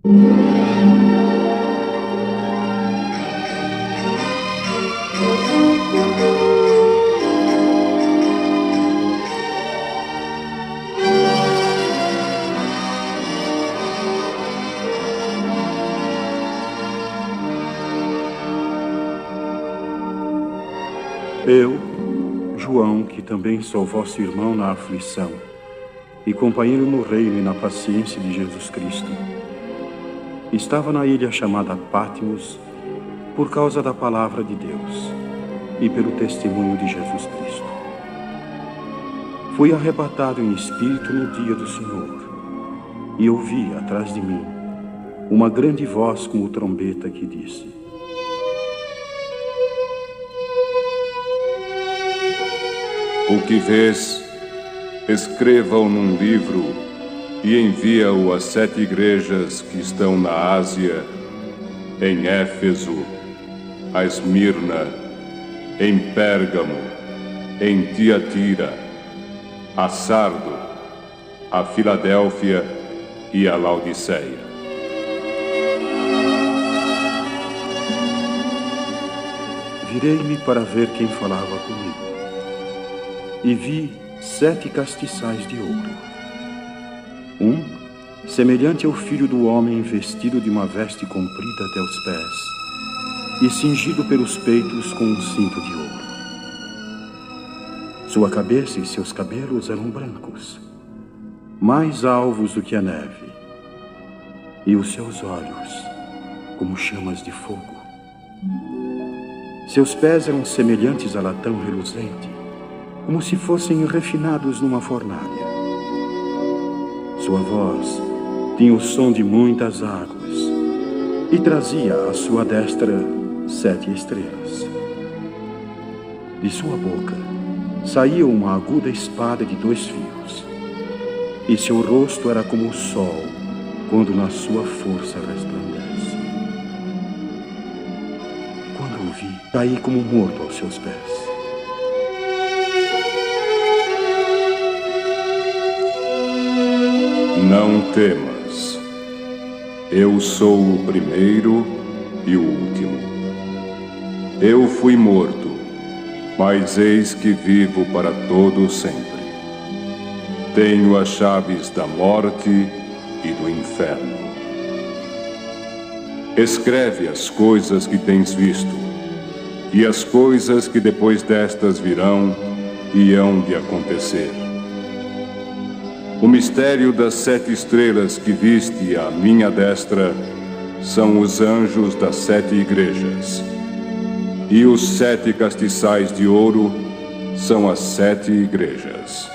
Eu, João, que também sou vosso irmão na aflição e companheiro no reino e na paciência de Jesus Cristo, estava na ilha chamada Patmos por causa da palavra de Deus e pelo testemunho de Jesus Cristo. Fui arrebatado em espírito no dia do Senhor e ouvi atrás de mim uma grande voz como trombeta que disse: O que vês, escreva-o num livro e envia-o às 7 igrejas que estão na Ásia, em Éfeso, a Esmirna, em Pérgamo, em Tiatira, a Sardo, a Filadélfia e a Laodiceia. Virei-me para ver quem falava comigo. E vi 7 castiçais de ouro. Um, semelhante ao filho do homem, vestido de uma veste comprida até os pés, e cingido pelos peitos com um cinto de ouro. Sua cabeça e seus cabelos eram brancos, mais alvos do que a neve, e os seus olhos como chamas de fogo. Seus pés eram semelhantes a latão reluzente, como se fossem refinados numa fornalha. Sua voz tinha o som de muitas águas e trazia à sua destra 7 estrelas. De sua boca saía uma aguda espada de 2 fios, e seu rosto era como o sol quando na sua força resplandece. Quando o vi, caí como morto aos seus pés. Não temas. Eu sou o primeiro e o último. Eu fui morto, mas eis que vivo para todo sempre. Tenho as chaves da morte e do inferno. Escreve as coisas que tens visto, e as coisas que depois destas virão e hão de acontecer. O mistério das 7 estrelas que viste à minha destra são os anjos das 7 igrejas. E os 7 castiçais de ouro são as 7 igrejas.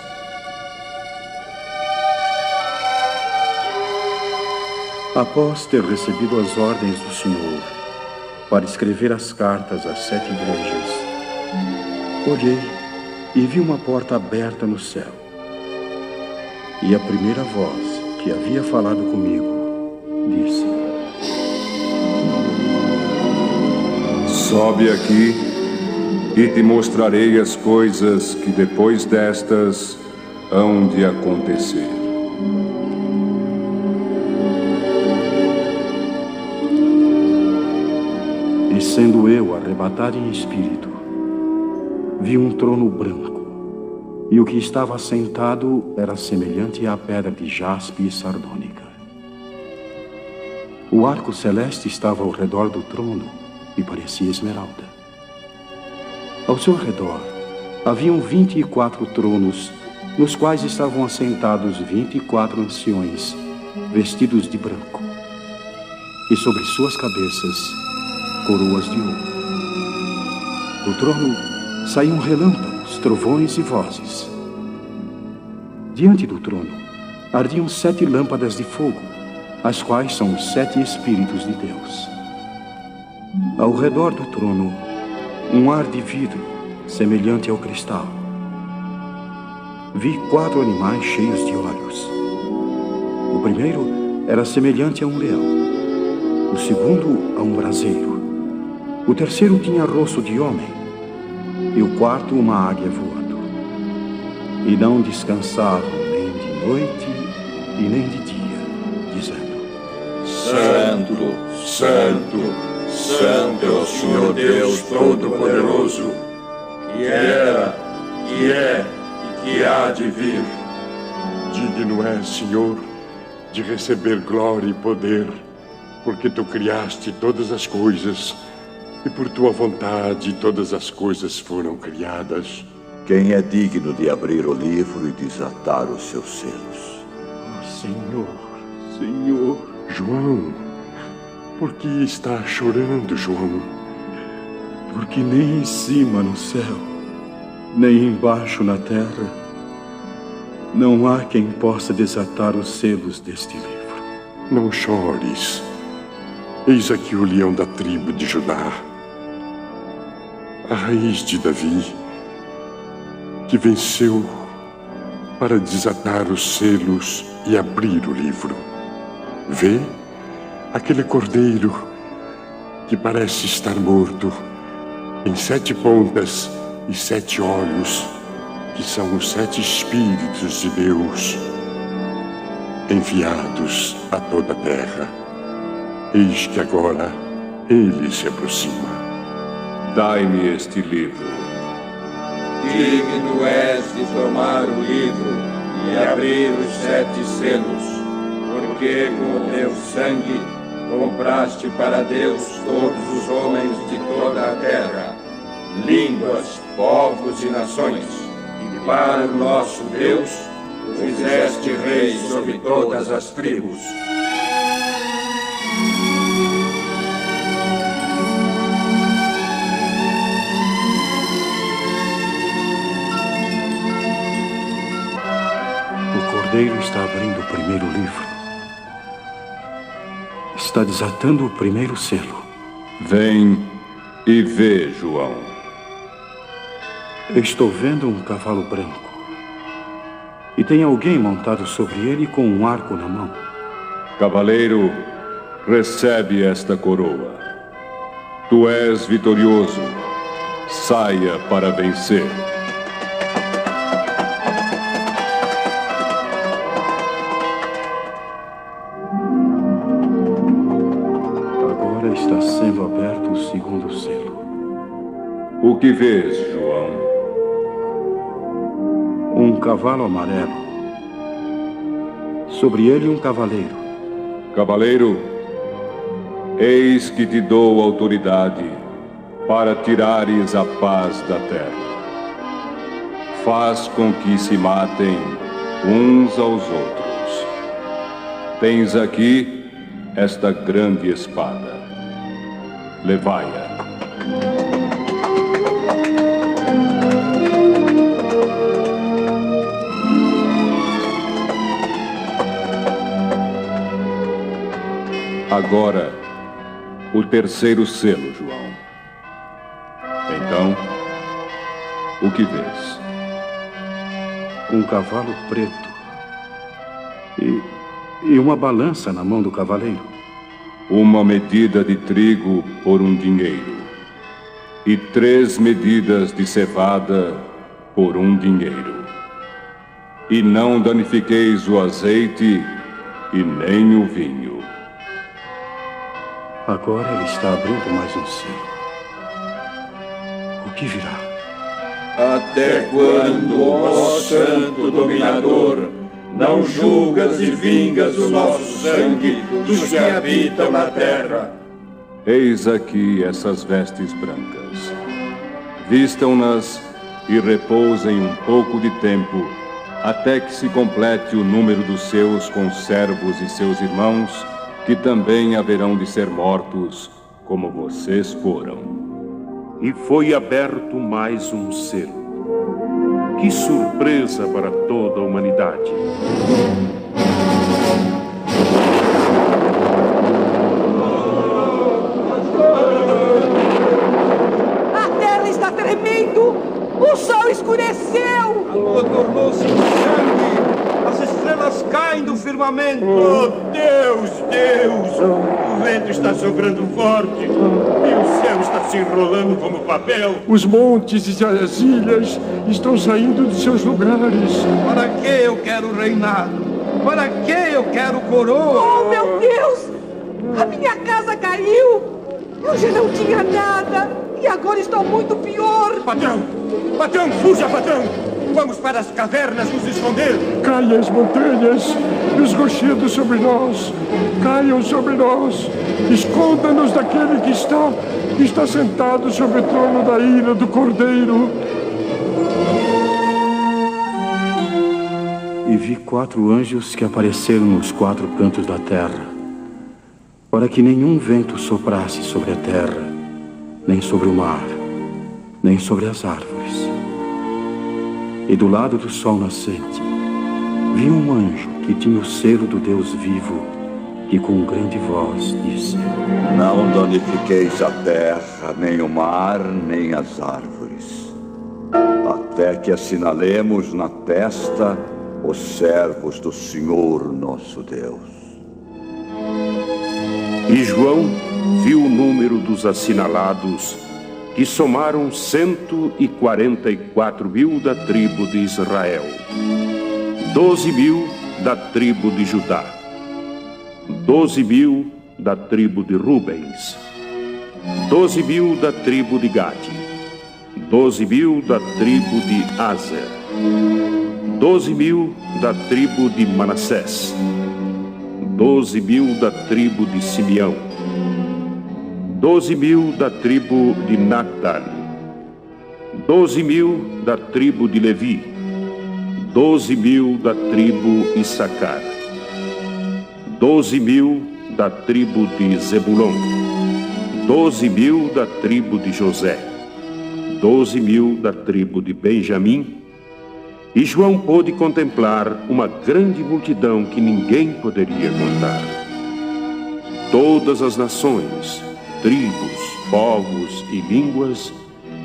Após ter recebido as ordens do Senhor para escrever as cartas às 7 igrejas, olhei e vi uma porta aberta no céu. E a primeira voz que havia falado comigo disse: Sobe aqui e te mostrarei as coisas que depois destas hão de acontecer. E sendo eu arrebatado em espírito, vi um trono branco. E o que estava assentado era semelhante à pedra de jaspe e sardônica. O arco celeste estava ao redor do trono e parecia esmeralda. Ao seu redor haviam 24 tronos, nos quais estavam assentados 24 anciões, vestidos de branco. E sobre suas cabeças, coroas de ouro. Do trono saíam relâmpagos, trovões e vozes. Diante do trono ardiam 7 lâmpadas de fogo, as quais são os 7 Espíritos de Deus. Ao redor do trono, um ar de vidro, semelhante ao cristal. Vi 4 animais cheios de olhos. O primeiro era semelhante a um leão, o segundo a um braseiro, o terceiro tinha rosto de homem, e o quarto uma águia voando. E não descansavam nem de noite e nem de dia, dizendo: Santo, Santo, Santo é o Senhor Deus Todo-Poderoso, que era, que é e que há de vir. Digno és, Senhor, de receber glória e poder, porque tu criaste todas as coisas, e por tua vontade todas as coisas foram criadas. Quem é digno de abrir o livro e desatar os seus selos? Oh, Senhor, Senhor. João, por que está chorando, João? Porque nem em cima no céu, nem embaixo na terra, não há quem possa desatar os selos deste livro. Não chores. Eis aqui o leão da tribo de Judá, a raiz de Davi, que venceu para desatar os selos e abrir o livro. Vê aquele cordeiro que parece estar morto, em 7 pontas e 7 olhos, que são os 7 Espíritos de Deus, enviados a toda a terra. Eis que agora ele se aproxima. Dai-me este livro. Digno és de tomar o livro e abrir os 7 selos, porque com o teu sangue compraste para Deus todos os homens de toda a terra, línguas, povos e nações, e para o nosso Deus o fizeste rei sobre todas as tribos. O cordeiro está abrindo o primeiro livro. Está desatando o primeiro selo. Vem e vê, João. Eu estou vendo um cavalo branco. E tem alguém montado sobre ele com um arco na mão. Cavaleiro, recebe esta coroa. Tu és vitorioso. Saia para vencer. Agora está sendo aberto o segundo selo. O que vês, João? Um cavalo amarelo. Sobre ele um cavaleiro. Cavaleiro, eis que te dou autoridade para tirares a paz da terra. Faz com que se matem uns aos outros. Tens aqui esta grande espada. Levai-a. Agora, o terceiro selo, João. Então, o que vês? Um cavalo preto. E uma balança na mão do cavaleiro. Uma medida de trigo por um dinheiro. E 3 medidas de cevada por um dinheiro. E não danifiqueis o azeite e nem o vinho. Agora ele está abrindo mais um selo. O que virá? Até quando, ó Santo Dominador, não julgas e vingas o nosso sangue dos que habitam na terra? Eis aqui essas vestes brancas. Vistam-nas e repousem um pouco de tempo, até que se complete o número dos seus conservos e seus irmãos, que também haverão de ser mortos, como vocês foram. E foi aberto mais um selo. Que surpresa para toda a humanidade! A terra está tremendo! O sol escureceu! A lua tornou-se em sangue! As estrelas caem do firmamento! Oh, Deus, Deus! O vento está soprando forte! E o céu está se enrolando como papel! Os montes e as ilhas estão saindo de seus lugares. Para que eu quero reinado? Para que eu quero coroa? Oh, meu Deus! A minha casa caiu! Eu já não tinha nada! E agora estou muito pior! Patrão! Patrão, fuja, patrão! Vamos para as cavernas nos esconder! Caia as montanhas e os rochedos sobre nós. Caiam sobre nós. Esconda-nos daquele que está sentado sobre o trono da ira do Cordeiro. E vi 4 anjos que apareceram nos 4 cantos da terra, para que nenhum vento soprasse sobre a terra, nem sobre o mar, nem sobre as árvores. E do lado do sol nascente, vi um anjo que tinha o selo do Deus vivo, e com grande voz disse: Não danifiqueis a terra, nem o mar, nem as árvores, até que assinalemos na testa os servos do Senhor nosso Deus. E João viu o número dos assinalados, que somaram 144.000 da tribo de Israel, 12.000 da tribo de Judá, 12.000 da tribo de Rubens, 12.000 da tribo de Gade, 12.000 da tribo de Aser, 12.000 da tribo de Manassés, 12.000 da tribo de Simeão, 12.000 da tribo de Naphtali, 12.000 da tribo de Levi, 12.000 da tribo Issacar, 12.000 da tribo de Zebulon, 12.000 da tribo de José, 12.000 da tribo de Benjamim. E João pôde contemplar uma grande multidão que ninguém poderia contar. Todas as nações, tribos, povos e línguas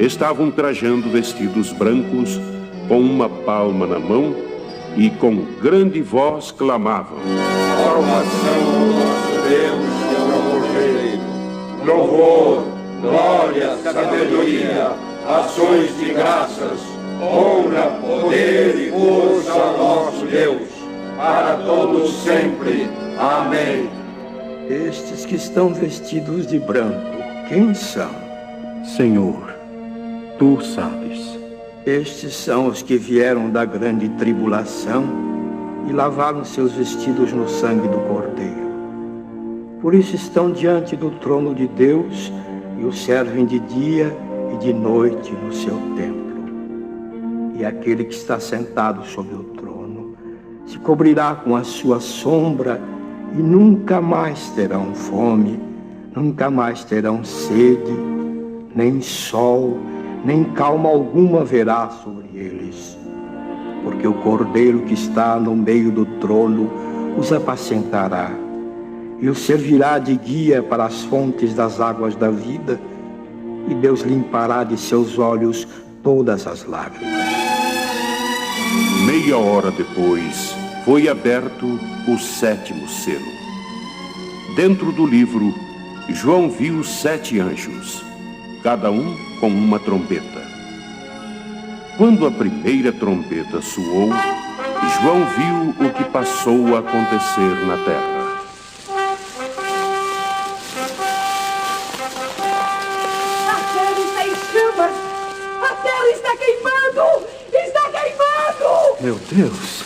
estavam trajando vestidos brancos, com uma palma na mão, e com grande voz clamavam: Salvação ao nosso Deus e ao Cordeiro. Louvor, glória, sabedoria, ações de graças, honra, poder e força ao nosso Deus, para todos sempre. Amém. Estes que estão vestidos de branco, quem são? Senhor, tu sabes. Estes são os que vieram da grande tribulação e lavaram seus vestidos no sangue do Cordeiro. Por isso estão diante do trono de Deus e o servem de dia e de noite no seu templo. E aquele que está sentado sobre o trono se cobrirá com a sua sombra e nunca mais terão fome, nunca mais terão sede, nem sol, nem calma alguma haverá sobre eles. Porque o Cordeiro que está no meio do trono os apacentará e os servirá de guia para as fontes das águas da vida, e Deus limpará de seus olhos todas as lágrimas. Meia hora depois, foi aberto o 7º selo. Dentro do livro, João viu 7 anjos, cada um com uma trombeta. Quando a primeira trombeta soou, João viu o que passou a acontecer na terra. A terra está em chamas! A terra está queimando! Está queimando! Meu Deus!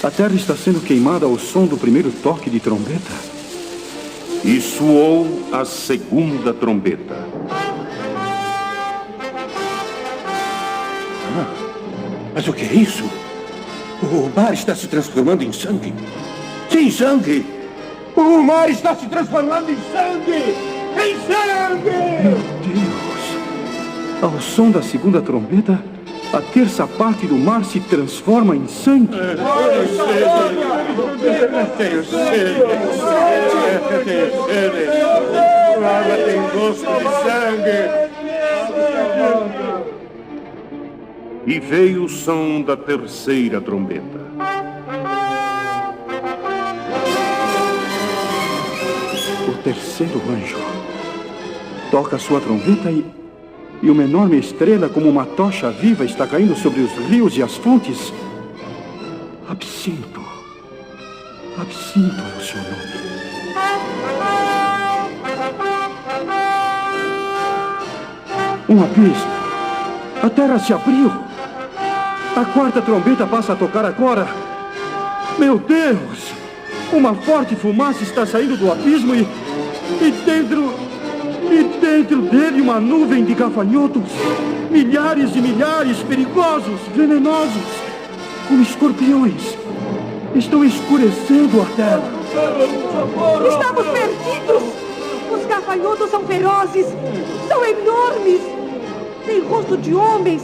A terra está sendo queimada ao som do primeiro toque de trombeta. E soou a 2ª trombeta. Mas o que é isso? O mar está se transformando em sangue. Sim, sangue! O mar está se transformando em sangue! Em sangue! Meu Deus! Ao som da 2ª trombeta, a 3ª parte do mar se transforma em sangue. Tenho sede! A água tem gosto de sangue! E veio o som da 3ª trombeta. O 3º anjo toca a sua trombeta e uma enorme estrela, como uma tocha viva, está caindo sobre os rios e as fontes. Absinto. Absinto é o seu nome. Um abismo. A terra se abriu. A quarta trombeta passa a tocar agora. Meu Deus! Uma forte fumaça está saindo do abismo e dentro dele uma nuvem de gafanhotos. Milhares e milhares, perigosos, venenosos, como escorpiões. Estão escurecendo a terra. Estamos perdidos! Os gafanhotos são ferozes, são enormes. Tem rosto de homens,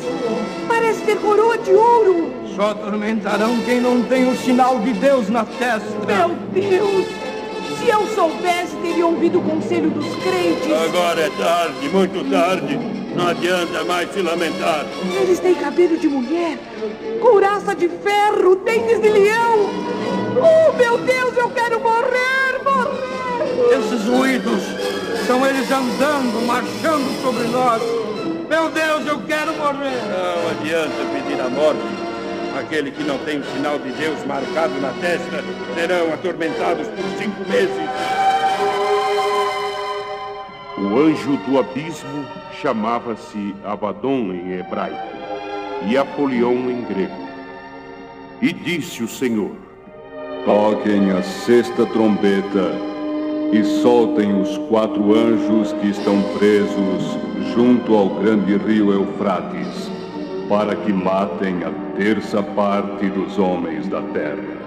parece ter coroa de ouro. Só atormentarão quem não tem o sinal de Deus na testa. Meu Deus! Se eu soubesse, teria ouvido o conselho dos crentes. Agora é tarde, muito tarde. Não adianta mais se lamentar. Eles têm cabelo de mulher, couraça de ferro, dentes de leão. Oh, meu Deus, eu quero morrer, morrer! Esses ruídos são eles andando, marchando sobre nós. Meu Deus, eu quero morrer. Não adianta pedir a morte. Aquele que não tem o sinal de Deus marcado na testa serão atormentados por 5 meses. O anjo do abismo chamava-se Abaddon em hebraico e Apolion em grego. E disse o Senhor: Toquem a sexta trombeta e soltem os 4 anjos que estão presos junto ao grande rio Eufrates, para que matem a terça parte dos homens da terra.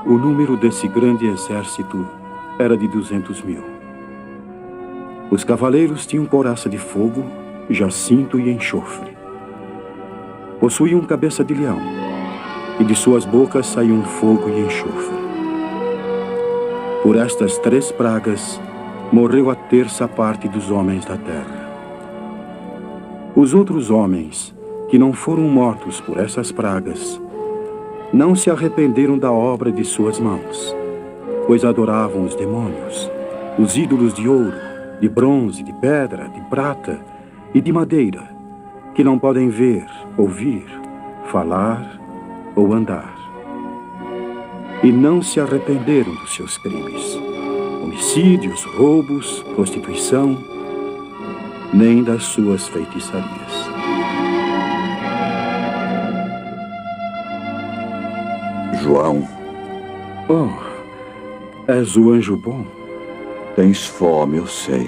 O número desse grande exército era de 200.000. Os cavaleiros tinham couraça de fogo, jacinto e enxofre. Possuíam cabeça de leão, e de suas bocas saíam fogo e enxofre. Por estas 3 pragas, morreu a terça parte dos homens da terra. Os outros homens, que não foram mortos por essas pragas, não se arrependeram da obra de suas mãos, pois adoravam os demônios, os ídolos de ouro, de bronze, de pedra, de prata e de madeira, que não podem ver, ouvir, falar ou andar. E não se arrependeram dos seus crimes, homicídios, roubos, prostituição, nem das suas feitiçarias. João. Oh, és o anjo bom. Tens fome, eu sei.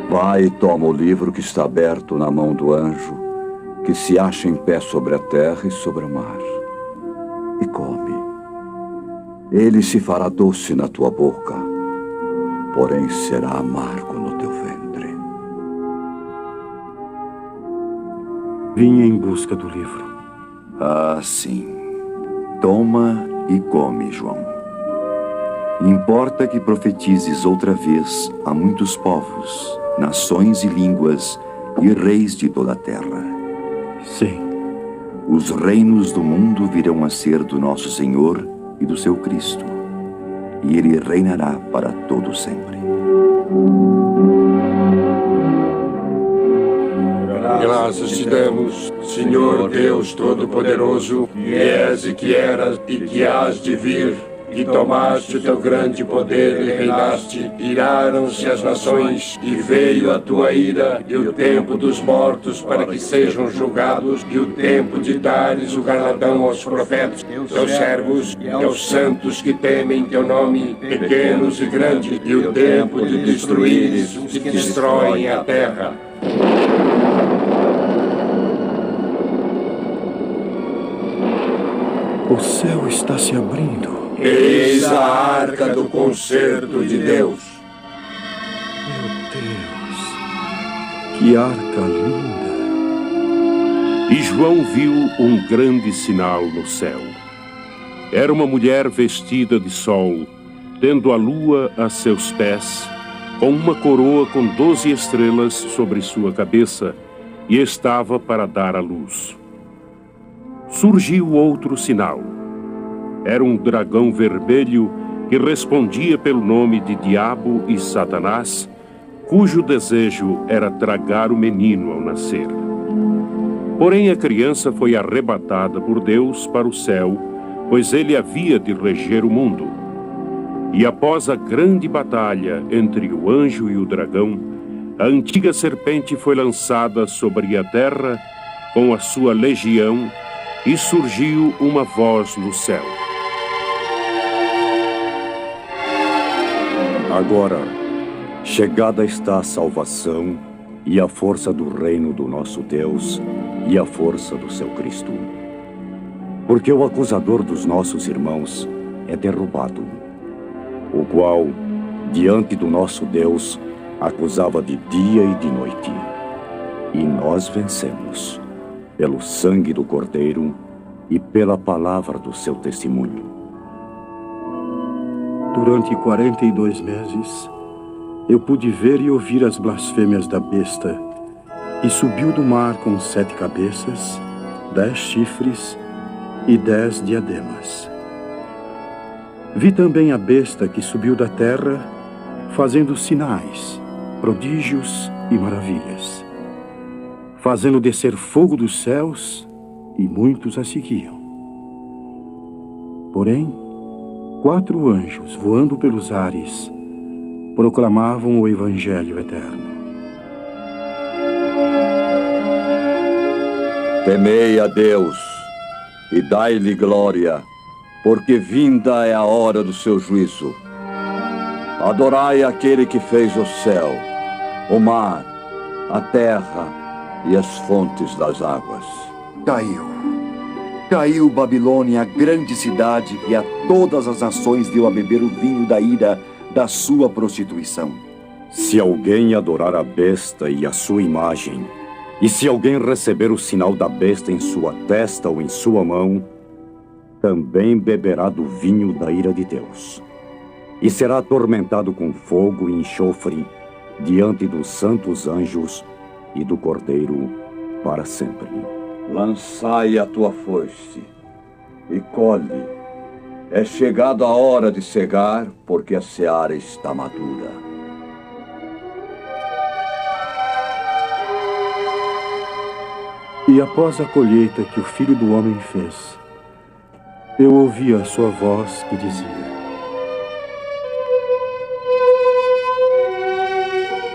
Vai e toma o livro que está aberto na mão do anjo, que se acha em pé sobre a terra e sobre o mar. E come. Ele se fará doce na tua boca, porém será amargo no teu ventre. Vim em busca do livro. Ah, sim. Toma e come, João. Importa que profetizes outra vez a muitos povos, nações e línguas e reis de toda a terra. Sim. Os reinos do mundo virão a ser do nosso Senhor e do seu Cristo, e ele reinará para todo sempre. Graças te damos, Senhor Deus Todo-Poderoso, que és e que eras e que hás de vir, que tomaste o teu grande poder e reinaste, iraram-se as nações, e veio a tua ira e o tempo dos mortos para que sejam julgados, e o tempo de dares o galardão aos profetas, teus servos e aos santos que temem teu nome, pequenos e grandes, e o tempo de destruíres os que destroem a terra. O céu está se abrindo. Eis a arca do concerto de Deus. Meu Deus, que arca linda! E João viu um grande sinal no céu. Era uma mulher vestida de sol, tendo a lua a seus pés, com uma coroa com 12 estrelas sobre sua cabeça, e estava para dar à luz. Surgiu outro sinal. Era um dragão vermelho que respondia pelo nome de Diabo e Satanás, cujo desejo era tragar o menino ao nascer. Porém, a criança foi arrebatada por Deus para o céu, pois ele havia de reger o mundo. E após a grande batalha entre o anjo e o dragão, a antiga serpente foi lançada sobre a terra com a sua legião, e surgiu uma voz no céu. Agora, chegada está a salvação e a força do reino do nosso Deus e a força do seu Cristo. Porque o acusador dos nossos irmãos é derrubado, o qual, diante do nosso Deus, acusava de dia e de noite. E nós vencemos, pelo sangue do Cordeiro e pela palavra do seu testemunho. Durante 42 meses, eu pude ver e ouvir as blasfêmias da besta, que subiu do mar com 7 cabeças, 10 chifres e 10 diademas. Vi também a besta que subiu da terra, fazendo sinais, prodígios e maravilhas, fazendo descer fogo dos céus, e muitos a seguiam. Porém, 4 anjos, voando pelos ares, proclamavam o Evangelho eterno. Temei a Deus e dai-lhe glória, porque vinda é a hora do seu juízo. Adorai aquele que fez o céu, o mar, a terra e as fontes das águas. Caiu Babilônia, a grande cidade, e a todas as nações deu a beber o vinho da ira da sua prostituição. Se alguém adorar a besta e a sua imagem, e se alguém receber o sinal da besta em sua testa ou em sua mão, também beberá do vinho da ira de Deus, e será atormentado com fogo e enxofre diante dos santos anjos e do Cordeiro para sempre. Lançai a tua foice e colhe. É chegada a hora de cegar, porque a seara está madura. E após a colheita que o Filho do Homem fez, eu ouvi a sua voz que dizia: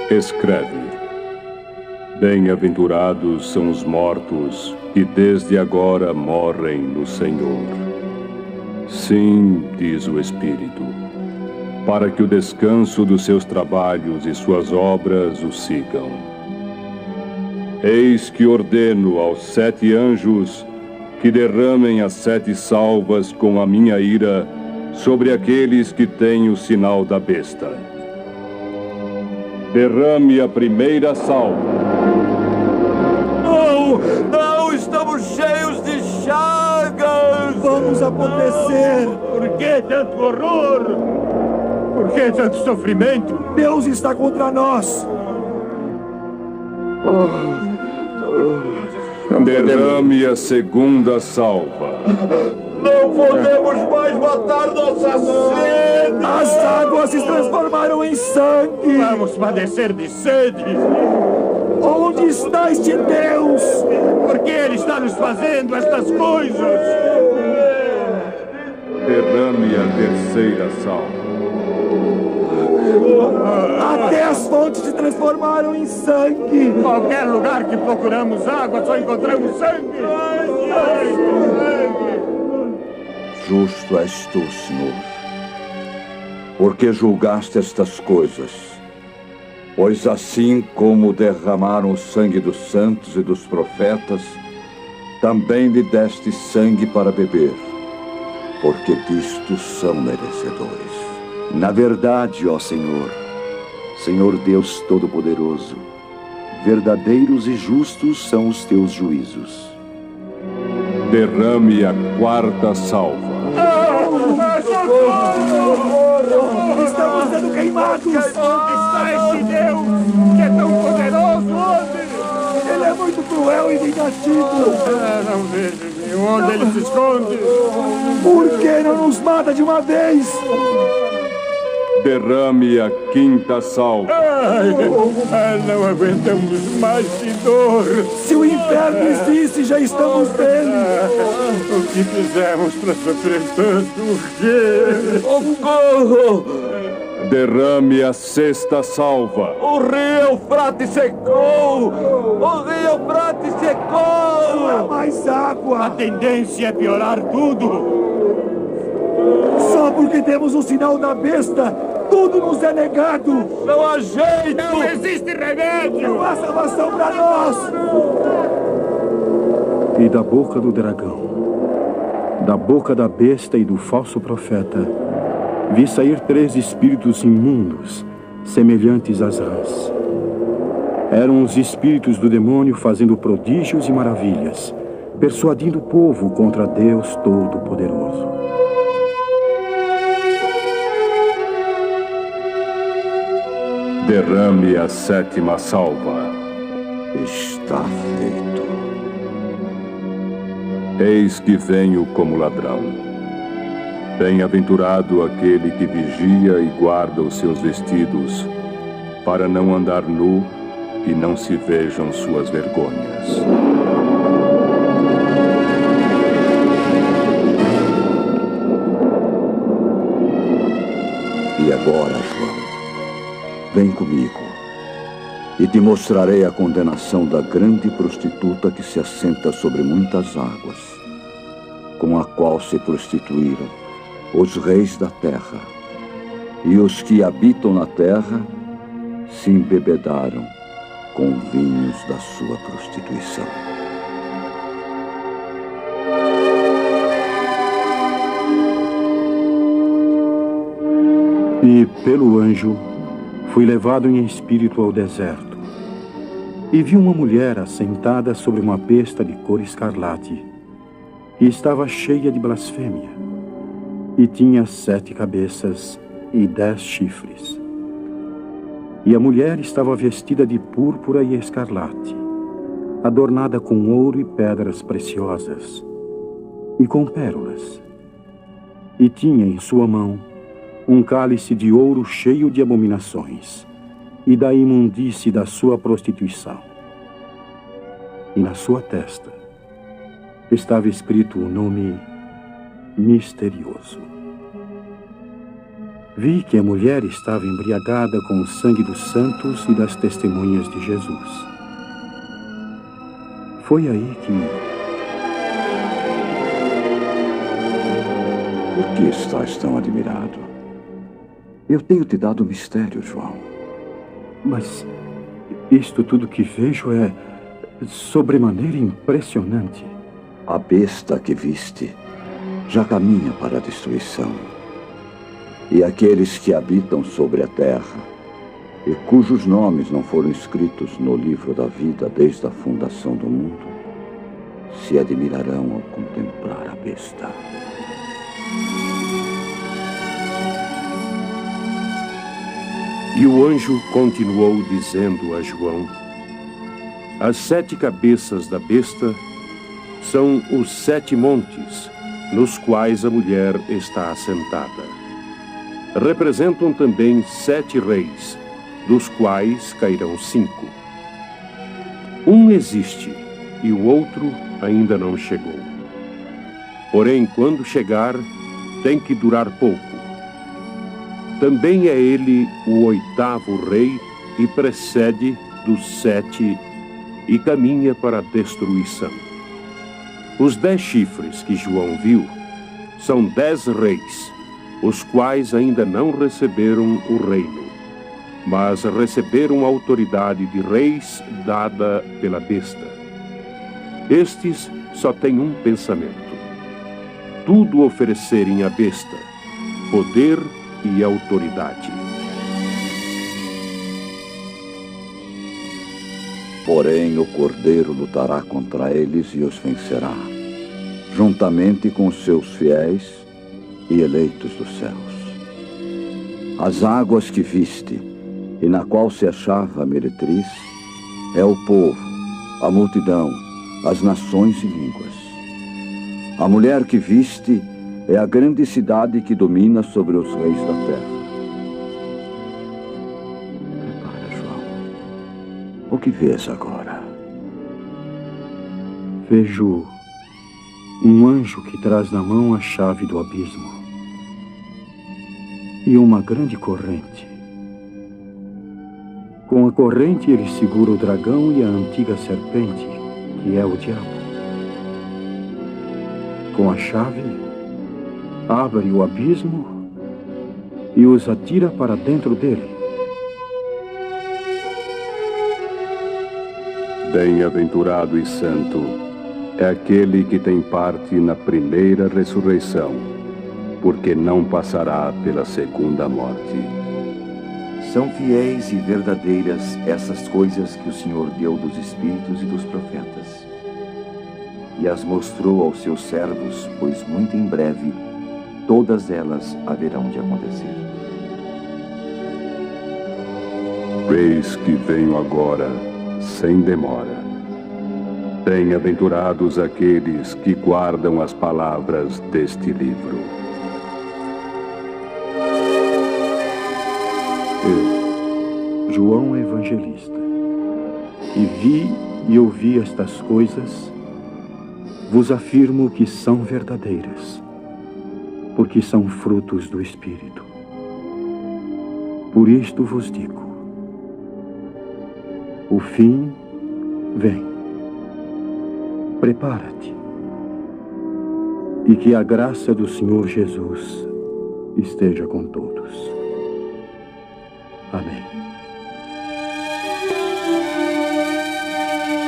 Escreve: Bem-aventurados são os mortos que desde agora morrem no Senhor. Sim, diz o Espírito, para que o descanso dos seus trabalhos e suas obras o sigam. Eis que ordeno aos 7 anjos que derramem as 7 salvas com a minha ira sobre aqueles que têm o sinal da besta. Derrame a primeira salva. Não, estamos cheios de chagas! Vamos apodrecer! Por que tanto horror? Por que tanto sofrimento? Deus está contra nós! Derrame a segunda salva. Não podemos mais matar nossa sede! As águas se transformaram em sangue! Vamos padecer de sede! Onde está este Deus? Por que Ele está nos fazendo estas coisas? Derrame a terceira salva. Até as fontes se transformaram em sangue. Qualquer lugar que procuramos água, só encontramos sangue. Justo és tu, Senhor, porque julgaste estas coisas. Pois assim como derramaram o sangue dos santos e dos profetas, também lhe deste sangue para beber. porque disto são merecedores. Na verdade, ó Senhor, Senhor Deus Todo-Poderoso, verdadeiros e justos são os teus juízos. Derrame a quarta salva. Estamos sendo queimados! Onde está esse Deus que é tão poderoso? Onde? Ele é muito cruel e vingativo. Não vejo onde ele se esconde. Por que não nos mata de uma vez? Derrame a quinta salva. Não aguentamos mais de dor. Se o inferno existe, já estamos nele. O que fizemos para sofrer tanto? O quê? Socorro! Derrame a sexta salva. O rio Eufrates secou! O rio Eufrates secou! Não há mais água! A tendência é piorar tudo! Só porque temos o sinal da besta, tudo nos é negado! Não há jeito! Não existe remédio! Não há salvação para nós! E da boca do dragão, da boca da besta e do falso profeta, vi sair 3 espíritos imundos, semelhantes às rãs. Eram os espíritos do demônio fazendo prodígios e maravilhas, persuadindo o povo contra Deus Todo-Poderoso. Derrame a sétima salva. Está feito. Eis que venho como ladrão. Bem-aventurado aquele que vigia e guarda os seus vestidos, para não andar nu e não se vejam suas vergonhas. E agora, João, vem comigo e te mostrarei a condenação da grande prostituta que se assenta sobre muitas águas, com a qual se prostituíram os reis da terra, e os que habitam na terra se embebedaram com vinhos da sua prostituição. E, pelo anjo, fui levado em espírito ao deserto, e vi uma mulher assentada sobre uma besta de cor escarlate, que estava cheia de blasfêmia, e tinha 7 cabeças e 10 chifres. E a mulher estava vestida de púrpura e escarlate, adornada com ouro e pedras preciosas, e com pérolas. E tinha em sua mão um cálice de ouro cheio de abominações e da imundície da sua prostituição. E na sua testa estava escrito o nome Misterioso. Vi que a mulher estava embriagada com o sangue dos santos e das testemunhas de Jesus. Foi aí que... Por que estás tão admirado? Eu tenho te dado mistério, João. Mas isto tudo que vejo é sobremaneira impressionante. A besta que viste já caminha para a destruição. E aqueles que habitam sobre a terra, e cujos nomes não foram escritos no livro da vida desde a fundação do mundo, se admirarão ao contemplar a besta. E o anjo continuou dizendo a João: as 7 cabeças da besta são os 7 montes nos quais a mulher está assentada. Representam também 7 reis, dos quais cairão 5. Um existe e o outro ainda não chegou. Porém, quando chegar, tem que durar pouco. Também é ele o 8º rei e precede dos 7 e caminha para a destruição. Os 10 chifres que João viu são 10 reis, os quais ainda não receberam o reino, mas receberam a autoridade de reis dada pela besta. Estes só têm um pensamento: tudo oferecerem à besta, poder e autoridade. Porém, o Cordeiro lutará contra eles e os vencerá, juntamente com os seus fiéis e eleitos dos céus. As águas que viste, e na qual se achava a meretriz, é o povo, a multidão, as nações e línguas. A mulher que viste é a grande cidade que domina sobre os reis da terra. Prepara, João. O que vês agora? Vejo um anjo que traz na mão a chave do abismo e uma grande corrente. Com a corrente ele segura o dragão e a antiga serpente, que é o diabo. Com a chave, abre o abismo e os atira para dentro dele. Bem-aventurado e santo é aquele que tem parte na primeira ressurreição, porque não passará pela segunda morte. São fiéis e verdadeiras essas coisas que o Senhor deu dos Espíritos e dos profetas, e as mostrou aos seus servos, pois muito em breve todas elas haverão de acontecer. Eis que venho agora, sem demora. Bem-aventurados aqueles que guardam as palavras deste livro. Eu, João Evangelista, e vi e ouvi estas coisas, vos afirmo que são verdadeiras, porque são frutos do Espírito. Por isto vos digo: o fim vem. Prepara-te, e que a graça do Senhor Jesus esteja com todos. Amém.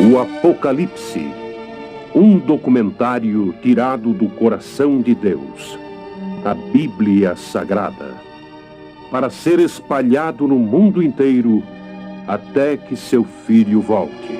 O Apocalipse, um documentário tirado do coração de Deus, a Bíblia Sagrada, para ser espalhado no mundo inteiro até que seu Filho volte.